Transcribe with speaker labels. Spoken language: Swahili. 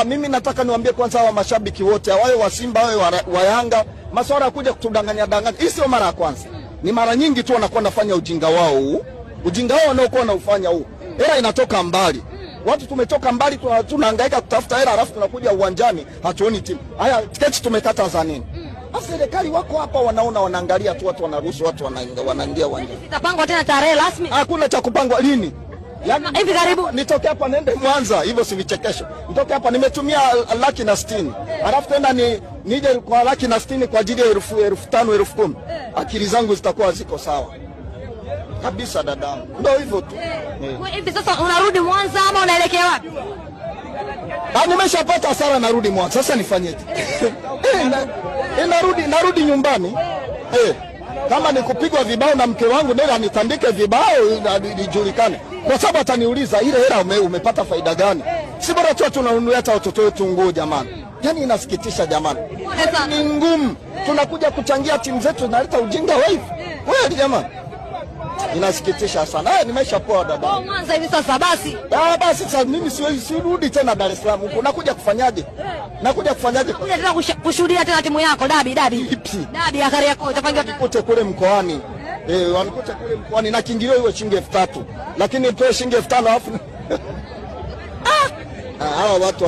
Speaker 1: Mimi nataka niwaambie kwanza hawa mashabiki wote, wawe wa Simba wawe wa Yanga, masuala kuja kutudanganya danganya. Hii sio mara ya kwanza. Ni mara nyingi tu wanakuwa nafanya ujinga wao huu. Ujinga wao wanaokuwa wanaufanya huu. Hela inatoka mbali. Watu tumetoka mbali tunahangaika kutafuta hela alafu tunakuja uwanjani hatuoni timu. Haya tiketi tumekata za nini? Serikali wako hapa wanaona wanaangalia tu watu wanaruhusu watu wanaingia uwanjani.
Speaker 2: Itapangwa tena tarehe rasmi?
Speaker 1: Hakuna cha kupangwa lini?
Speaker 2: Yaani hivi karibu
Speaker 1: nitoke hapa nende Mwanza hivyo si vichekesho. Nitoke hapa nimetumia 160,000. Alafu tena nije kwa 160,000 kwa ajili ya 5,000 10,000. Akili zangu zitakuwa ziko sawa. Kabisa dadangu. Ndio hivyo tu.
Speaker 2: Hivi sasa unarudi Mwanza ama unaelekea wapi?
Speaker 1: Nimeshapata hasara narudi Mwanza. Sasa nifanyeje? Narudi nyumbani. Kama ni kupigwa vibao na mke wangu nenda nitandike vibao nijulikane. Kwa sababu ataniuliza ile hela umepata faida gani? Si bora tu tunanunulia hata watoto wetu nguo jamani. Yaani inasikitisha jamani. Ni ngumu. Tunakuja kuchangia timu zetu zinaleta ujinga wewe. Wewe jamani. Inasikitisha sana. Nimeshapoa dada.
Speaker 2: Mwanza hivi sasa basi.
Speaker 1: Basi sasa mimi siwezi rudi tena Dar es Salaam huko. Nakuja kufanyaje?
Speaker 2: Kuja tena kushuhudia tena timu yako dabi. Dabi ya Kariakoo itapangiwa
Speaker 1: kote kule mkoani. Wanikote kule mkoani na kiingilio hiyo shilingi 3,000. Lakini toe shilingi 5,000 alafu hawa watu